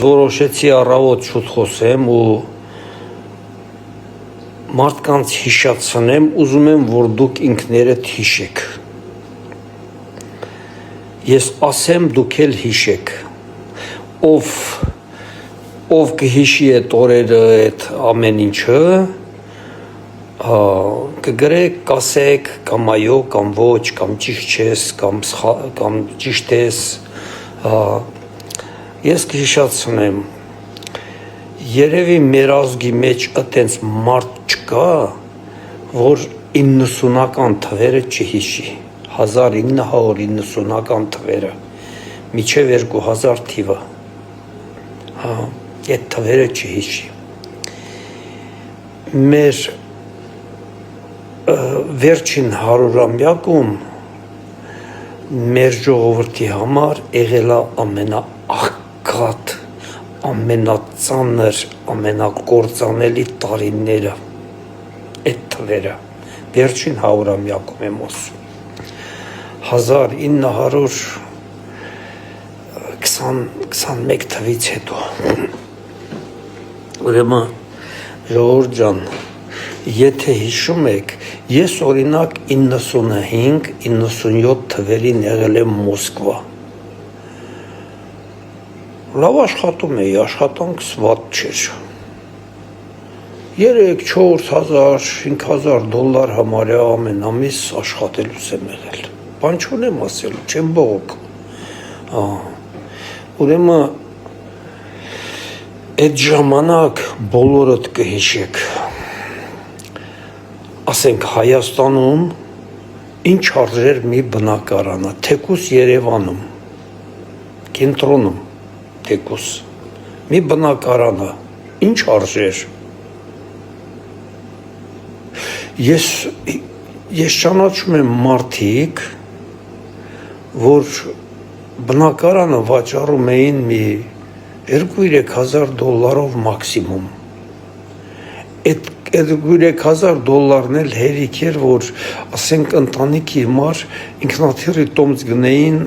Որոշեցի առավոտ շուտ խոսեմ ու մարդկանց հիշացնեմ, ուզում եմ, որ դուք ինքներդ հիշեք։ Ես ասեմ, դուք էլ հիշեք։ Ով կհիշի այդ օրերը, այդ ամեն ինչը, կգրեք, կասեք, կամ այո, կամ ոչ, կամ ճիշտ չես, կամ ճիշտ ես, ես կհիշացնեմ, երևի մեր ազգի մեջ այտենց մարդ չկա, որ 90-ական թվերը չհիշի, 1990-ական թվերը, միջև 2000 թիվը, այդ թվերը չհիշի։ Մեր վերջին 100-ամյակում մեր ժողովրդի համար եղել է ամենաաղքատ, ամենածանր, ամենակործանելի տարիները, այդ թվերը, վերջին 100-ամյակում եմ ասում, 1921 թվից հետո, ուրեմն ժողովուրդ ջան, եթե հիշում եք, ես օրինակ 95-97 թվերին եղել եմ Մոսկվա, լավ աշխատում էի, աշխատանքս վատ չէր, 3-4 հազար, $5,000 համարյա ամեն ամիս աշխատելուց եմ եղել, բան չունեմ ասելու, չեմ բողոք, ուրեմն այդ ժամանակ բոլորդ կհիշեք, ասենք Հայաստանում ինչ արժեր մի բնակարանը, թեկուս Երևանում, կենտրոնում, թեկուս, մի բնակարանը, ինչ արժեր, ես ճանաչում եմ մարդիկ, որ բնակարանը վաճառում էին մի 2-3 հազար $-ով մաքսիմում, այդ 2-3 $-ն էլ հերիք էր, որ ասենք ընտանիքի համար ինքնաթիռի տոմս գնեին,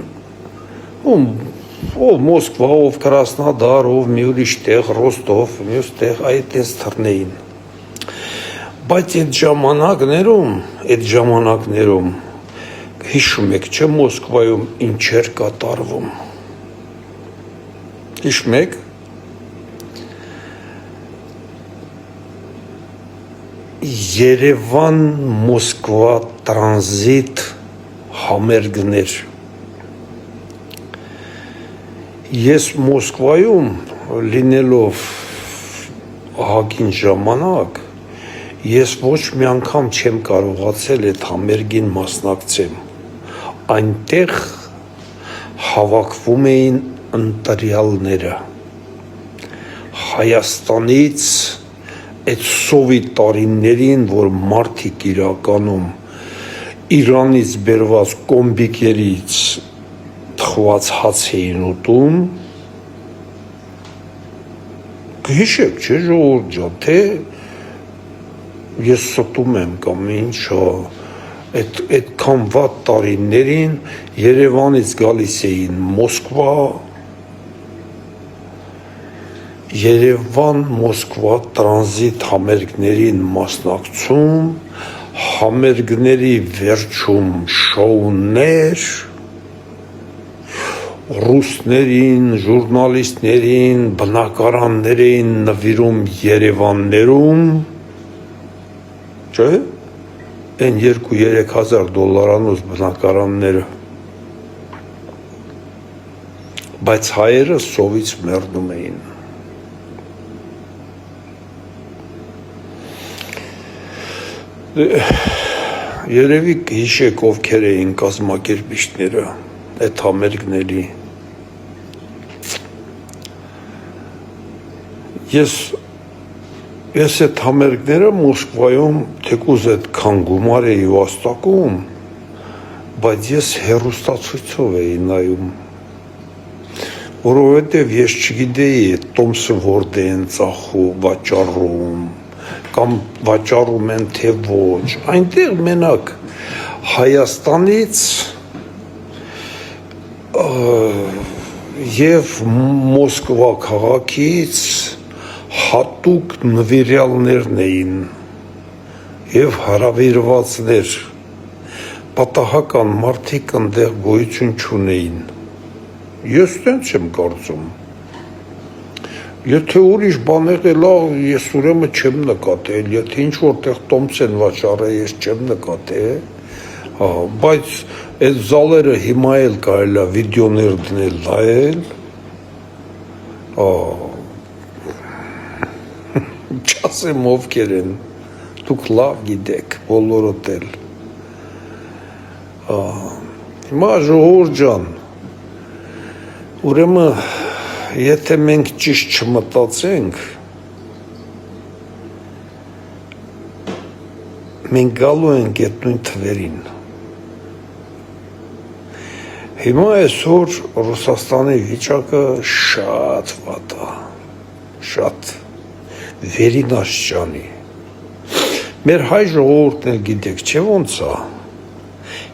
ով Մոսկվա, ով Կրասնոդար, ով մի ուրիշ տեղ, Ռոստով, մյուս տեղ այդպես թռնեին, բայց այդ ժամանակներում, հիշում եք, չէ Մոսկվայում ինչ էր կատարվում, հիշում եք, Երևան-Մոսկվա տրանզիտ համերգներ, ես Մոսկվայում լինելով ահագին ժամանակ, ես ոչ մի անգամ չեմ կարողացել այդ համերգին մասնակցեմ, այնտեղ հավաքվում էին ընտրյալները, Հայաստանից այդ սովետ տարիներին, որ մարդիկ իրականում Իրանից բերված կոմբիկերից թխված հաց էին ուտում, կհիշեք, չէ ժողովուրդ ջան, թե ես ստում եմ կամ ինչ, այդքան վատ տարիներին Երևանից գալիս էին Մոսկվա, Երևան-Մոսկվա տրանզիտ համերգներին մասնակցում, համերգների վերջում շոուներ, ռուսներին, ժուրնալիստներին, բնակարաններ էին նվիրում Երևաններում, չէ, այն 2-3 հազար $-անոց բնակարանները, բայց հայերը սովից մեռնում էին, երևի հիշեք ովքեր էին կազմակերպիչները այդ համերգների, ես այդ համերգները Մոսկվայում թեկուզ այդքան գումար էի վաստակում, բայց ես հեռուստացույցով էի նայում, որովհետև ես չգիտեի այդ տոմսը որտե են ծախում, վաճառում, կամ վաճառում են թե ոչ, այնտեղ մենակ Հայաստանից եւ Մոսկվա քաղաքից հատուկ նվիրյալներն էին եւ հարավիրվածներ պատահական մարդիկ այնտեղ գոյություն չունեին։ Ես տենց եմ կարծում։ Եթե ուրիշ բան եղել է, ես ուրեմն չեմ նկատել, եթե ինչ որտեղ տոմս են վաճառել, ես չեմ նկատել, բայց այդ զալերը հիմա էլ կարելի է վիդեոներ դնել, նայել, չասեմ ովքեր են, դուք լավ գիտեք, բոլորդ էլ։ Հիմա ժողովուրդ ջան, ուրեմն եթե մենք ճիշտ չմտածենք, մենք գալու ենք այդ նույն թվերին։ Հիմա այսօր Ռուսաստանի վիճակը շատ վատ է, շատ վերին աշճանի։ Մեր հայ ժողովուրդն էլ գիտեք, չէ՞ ոնց է։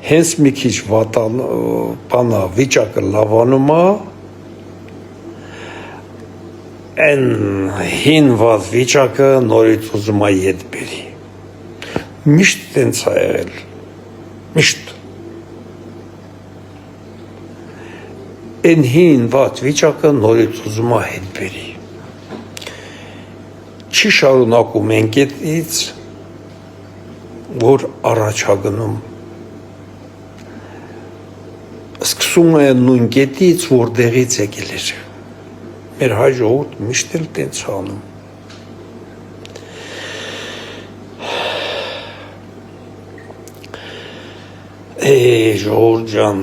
Հենց մի քիչ բանա վիճակը լավանում է, այն հին վատ վիճակը նորից ուզում է ետ բերի։ Միշտ տենց է եղել, միշտ։ Այն հին վատ վիճակը նորից ուզում է հետ բերի։ Չի շարունակում են կետից, որ առաջ է գնում։ Սկսում է նույն կետից, որտեղից եկել էր։ Մեր հայ ժողովուրդ միշտ էլ տենց անում։ Ժողովուրդ ջան,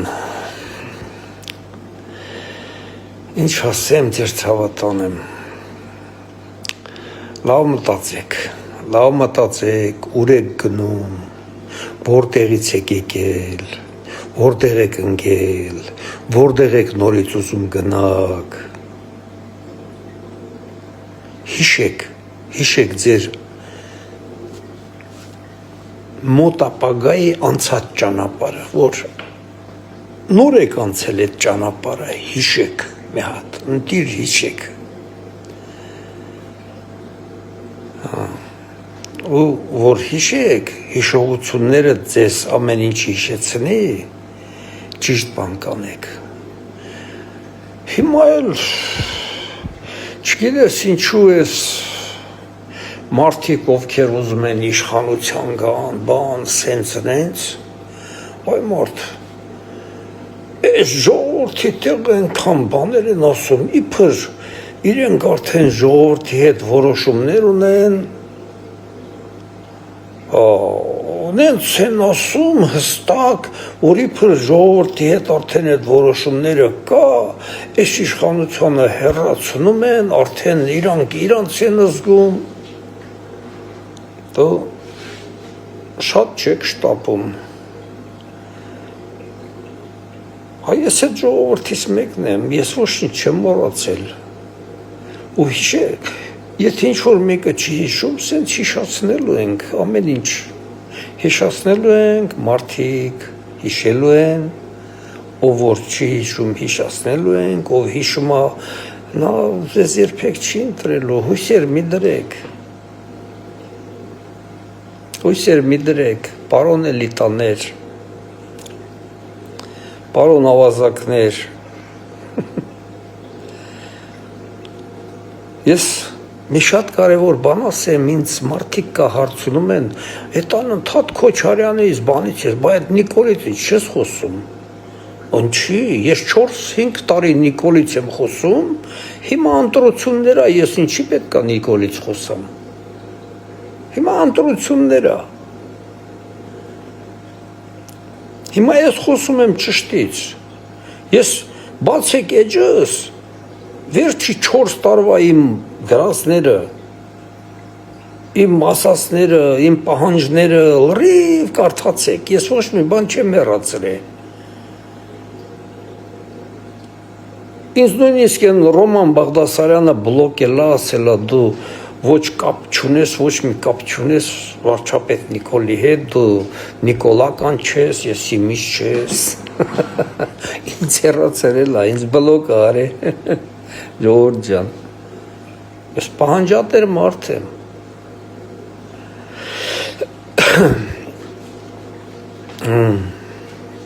ինչ ասեմ, ձեր ցավատանեմ։ Լավ մտածեք, ուր եք գնում, որտեղից եք եկել, որտեղ եք ընկել, որտեղ եք նորից ուզում գնաք։ Հիշեք ձեր մոտ ապագայի անցած ճանապարհը, որ նոր եք անցել այդ ճանապարհը, հիշեք մի հատ, ընտիր հիշեք։ Ու որ հիշեք, հիշողությունները ձեզ ամեն ինչ հիշեցնի, ճիշտ բան կանեք։ Հիմա էլ չգիտես ինչու ես մարդիկ ովքեր ուզում են իշխանության գան, բան, սենց, այ մարդ, այս ժողովրդի տեղ այնքան բաներ են ասում, իբր իրենք արդեն ժողովրդի հետ որոշումներ ունեն, նենց են ասում հստակ, որ իբր ժողովրդի հետ արդեն այդ որոշումները կա, այս իշխանությունը հեռացնում են, արդեն իրանց են զգում, դու շատ չեք շտապում։ Ես այդ ժողովրդից մեկն եմ, ես ոչ ինչ չեմ մոռացել, ու հիշեք, եթե ինչ-որ մեկը չի հիշում, սենց հիշացնելու ենք, ամեն ինչ, հիշացնելու ենք, մարդիկ հիշելու են, ով որ չի հիշում, հիշացնելու ենք, ով հիշում է, նա ձեզ երբեք չի ընտրելու, հույսեր մի դրեք, պարոն էլիտաներ, պարոն ավազակներ, ես մի շատ կարևոր բան ասեմ, ինձ մարդիկ կա հարցնում են, այդ անընդհատ Քոչարյանից բանից ես, բայց այդ Նիկոլիցից չես խոսում, ինչի, ես 4-5 տարի Նիկոլից եմ խոսում, հիմա ընտրություններ ա, ես ինչի պետք է Նիկոլից խոսամ, հիմա ընտրություններ ա, հիմա ես խոսում եմ ճշտից, ես բացեք էջս, վերջի 4 տարվա իմ գրածները, իմ ասածները, իմ պահանջները լրիվ կարդացեք, ես ոչ մի բան չեմ հեռացրել։ Ինձ նույնիսկ են Ռոման Բաղդասարյանը բլոկել ասել է դու ոչ կապ չունես, ոչ մի կապ չունես վարչապետ Նիկոլի հետ, դու Նիկոլական չես, ես իմիջ չես։ Ինձ հեռացրել է, ինձ բլոկ արե։ Ժողովուրդ ջան։ Ես պահանջատեր մարդ եմ։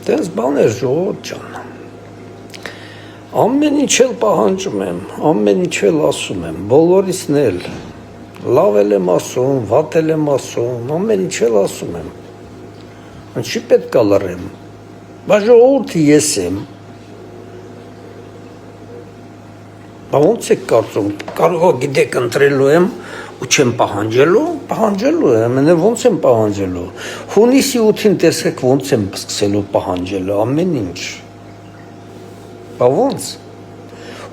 Տենց բաներ ժողովուրդ ջան։ Ամեն ինչ էլ պահանջում եմ, ամեն ինչ էլ ասում եմ, բոլորիսն էլ, լավ էլ եմ ասում, վատ էլ եմ ասում, ամեն ինչ էլ ասում եմ, ինչի պետք է լռեմ, բայց ժողովուրդը ես եմ, բա ոնց եք կարծում, կարող է գիտեք ընտրելու եմ ու չեմ պահանջելու եմ, ոնց եմ պահանջելու, հունիսի 8-ին տեսեք ոնց եմ սկսելու պահանջելու, ամեն ինչ, բա ոնց,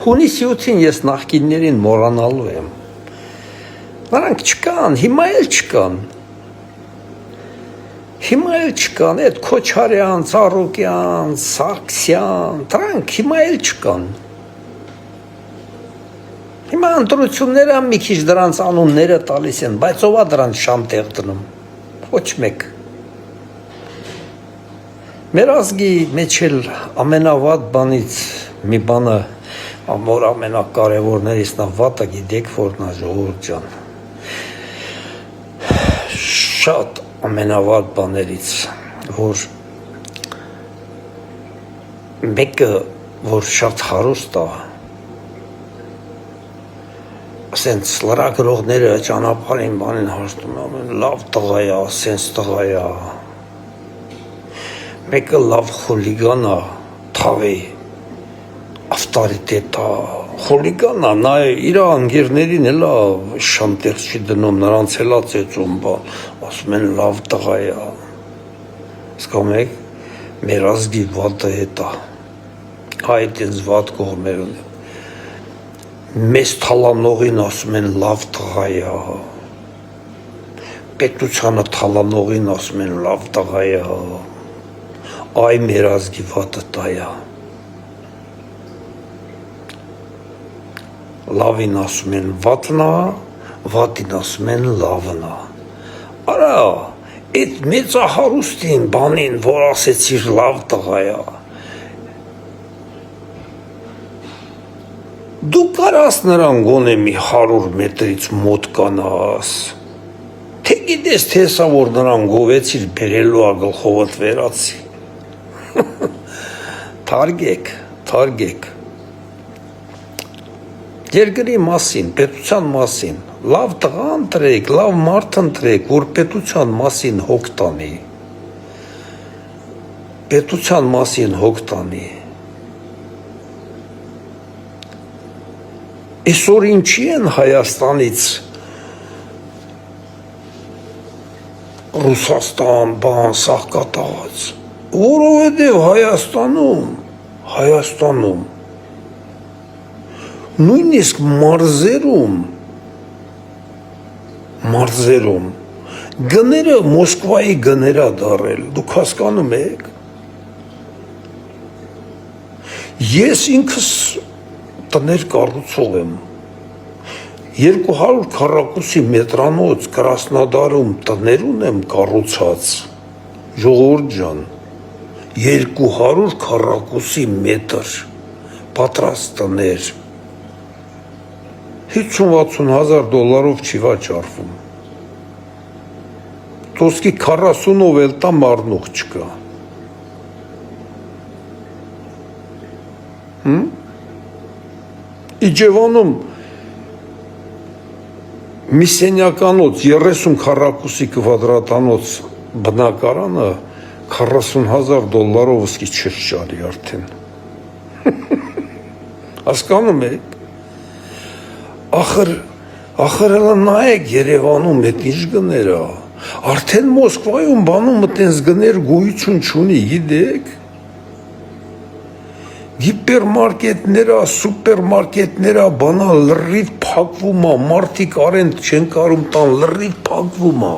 հունիսի 8-ին ես նախկիններին մոռանալու եմ, նրանք չկան, հիմա էլ չկան, այդ Քոչարյան, Ծառուկյան, Սարգսյան, դրանք հիմա էլ չկան, հիմա ընտրությունները մի քիչ դրանց անունները տալիս են, բայց ով է դրանց շամ տեղ դնում, ոչ մեկ, մեր ազգի մեջ էլ ամենավատ բանից մի բանը որ ամենակարևորներից նա վատը գիտեք որն է ժողովուրդ ջան շատ ամենավատ բաներից որ մեկը որ շատ հարուստ է ասենց լրագրողները ճանապարհին բանին հաշտում են լավ տղա է ասենց տղա է մեկը լավ խուլիգան է թավի ավտորիտետ է խուլիգան է նա իր անգերներին էլ շամ տեղ չի դնում նրանց էլ է ծեծում ասում են լավ տղա է հասկանում եք մեր ազգի վատը հետ է այդ ինձ վատ կողմեր ունի մեզ թալանողին ասում են լավ տղա է պետությանը թալանողին ասում են լավ տղա է այ մեր ազգի վատը տա է լավին ասում են վատն է վատին ասում են լավն է արա այդ մեծահարուստին բանին որ ասեցիր լավ տղա է դու կարաս նրան գոնե մի 100 մետրից մոտ կանաս թե գիտես թե սա որ նրան գովեցիր բերելու է գլխովդ վերացի թարգեք երկրի մասին, պետության մասին լավ տղա ընտրեք, լավ մարդ ընտրեք, որ պետության մասին հոգ տանի պետության մասին հոգ տանի Այսօր ինչի են Հայաստանից Ռուսաստան, բան, սաղկատաղաց, որովհետև Հայաստանում, նույնիսկ մարզերում, գները Մոսկվայի գներա դարել, դուք հասկանում եք, ես ինքս տներ կառուցող եմ 200 քառակուսի մետրանոց Կրասնոդարում տներ ունեմ կառուցած ժողովուրդ ջան 200 քառակուսի մետր պատրաստ տներ 50-60 հազար դոլարով չի վաճառվում Տոսկի 40-ով էլ տա մարնուղ չկա Իջևանում մի սենյականոց 30 քառակուսի կվադրատանոց բնակարանը 40,000 դոլարով ոսկի չէր շարի արդեն հասկանում եք ախր հələ նայեք Երևանում այդ ինչ գներ է արդեն Մոսկվայում բանում այտենց գներ գոյություն չունի գիտեք Հիպերմարկետները, սուպերմարկետները, բանա լրիվ փակվում է, մարդիկ արեն չեն կարում տան, լրիվ փակվում է։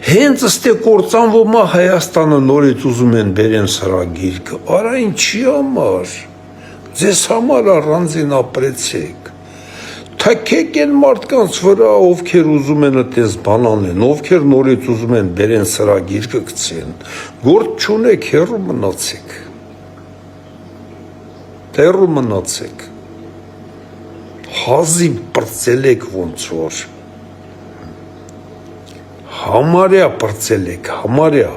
Հենց ստե կործանվում է Հայաստանը նորից ուզում են բերեն սրա գիրքը, արա ինչի համար, ձեզ համար առանձին ապրեցեք, թքեք են մարդկանց վրա, ովքեր ուզում են այդպես բան անեն, ովքեր նորից ուզում են բերեն սրա գիրկը գցեն, գործ չունեք, հեռու մնացեք, հեռու մնացեք, հազիվ պրծելեք ոնց որ, համարյա պրծելեք, համարյա,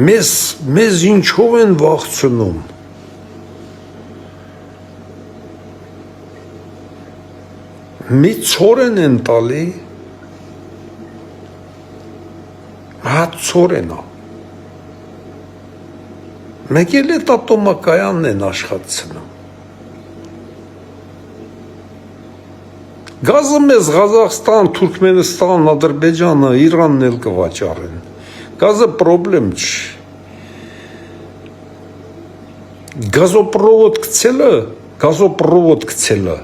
մեզ ինչով են վախցնում, մի ծորեն են տալի, հատ ծորեն է, մեկ էլ էտ ատոմակայանն են աշխատցնում, գազը մեզ Ղազախստան, Թուրքմենստան, Ադրբեջանը, Իրանն էլ կվաճառեն, գազը պրոբլեմ չի, գազոպրովոդ գցելը,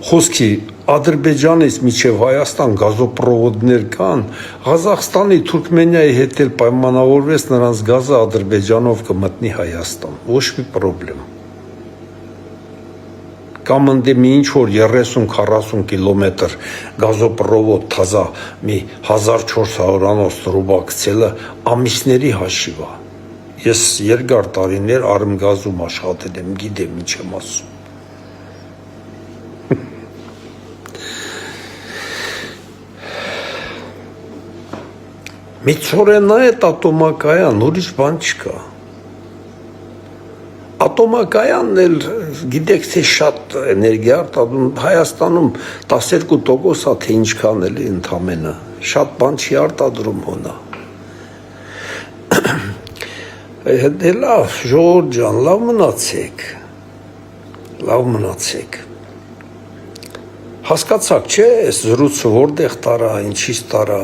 խոսքի Ադրբեջանից միջև Հայաստան գազոպրովոդներ կան, Ղազախստանի, Թուրքմենիայի հետ էլ պայմանավորվեց նրանց գազը Ադրբեջանով կմտնի Հայաստան, ոչ մի պրոբլեմ։ Կամ ընդե մի ինչ-որ 30-40 կիլոմետր գազոպրովոդ թազա մի 1400-անոց ռուբա գցելը ամիսների հաշիվ է։ Ես երկար տարիներ Արմգազում աշխատել եմ, գիտեմ ինչ եմ ասում։ Մի ծորենա էտ ատոմակայան, ուրիշ բան չկա։ Ատոմակայանն էլ գիտեք թե շատ էներգիա արտադրում, Հայաստանում 12% է թե ինչքան էլի ընդամենը, շատ բան չի արտադրում հոնա։ Դե լավ, ժողովուրդ ջան, լավ մնացեք։ Հասկացաք, չէ, այս զրույցը որտեղ տարա, ինչից տարա։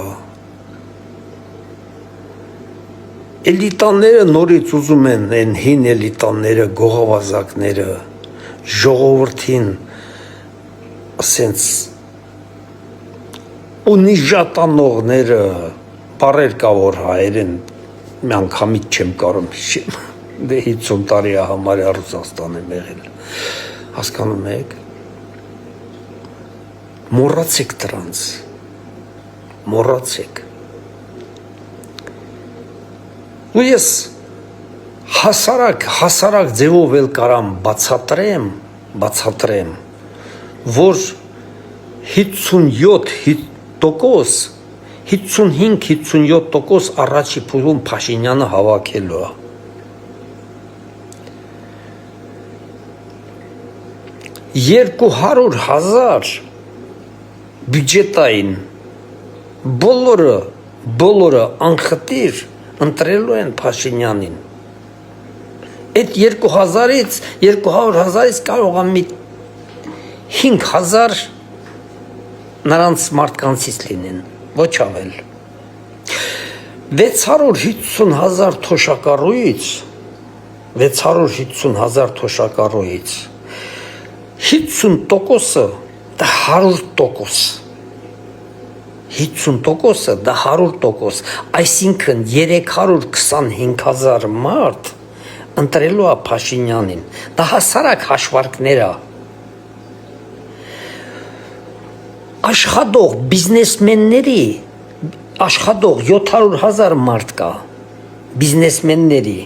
Էլիտաները նորից ուզում են են հին էլիտաները, գողավազակները, ժողովրդին ասենց ունիժատանողները, բարեր կա որ հայերեն մի անգամից չեմ կարում հիշեմ, դե 50 տարի է համարյա Ռուսաստան եմ եղել, հասկանում եք, մոռացեք դրանց, մոռացեք, ու ես հասարակ ձևով էլ կարամ բացատրեմ, որ 55-57% առաջի փուլում Փաշինյանը հավաքելու է։ $200,000 բյուջետային բոլորը անխտիր ընտրելու են Փաշինյանին։ Այդ 200,000-ից կարող է մի 5,000 նրանց մարդկանցից լինեն, ոչ ավել։ 650,000 թոշակառուից 50%-ը դա 100%, 50%-ը դա 100%, այսինքն 325,000 մարդ ընտրելու է Փաշինյանին, դա հասարակ հաշվարկներ է, աշխատող բիզնեսմենների, աշխատող 700,000 մարդ կա, բիզնեսմենների,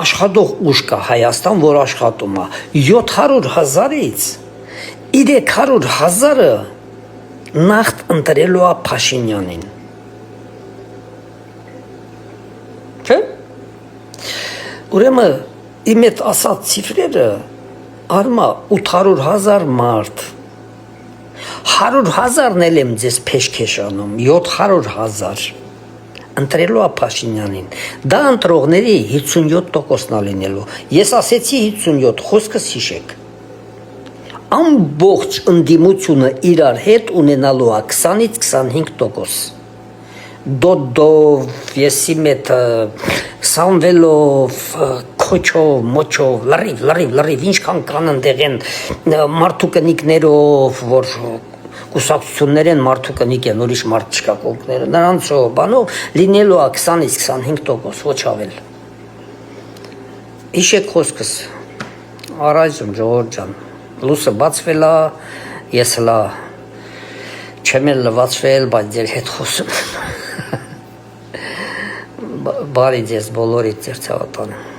աշխատող ուժ կա Հայաստան, որ աշխատում է, 700,000-ից 300,000-ը նախտ ընտրելու է Փաշինյանին։ Չէ՞։ Ուրեմն իմ այդ ասած ցիֆրերը արմա 800,000 մարդ 100,000-ն էլ եմ ձեզ փեշքեշ անում, 700,000 ընտրելու է Փաշինյանին։ Դա ընտրողների 57%-ն է լինելու։ Ես ասեցի 57, խոսքս հիշեք։ Ամբողջ ընդդիմությունը իրար հետ ունենալու է 20-ից 25%։ Դոդով, եսիմետը, Սամվելով, Քոչով, Մոչով, լրիվ, ինչքան կան ընդեղ են մարդու կնիկներով, որ կուսակցություններ են, մարդու կնիկ են, ուրիշ մարդ չկա կողքները, նրանցով, բանով լինելու է 20-ից 25%, ոչ ավել։ Հիշեք խոսքս, առայժմ ժողովուրդ ջան, լուսը բացվել է, ես հլա չեմ էլ լվացվել, բայց ձեր հետ խոսում եմ։ Բարի ձեզ բոլորիդ ձեր ցավատանը։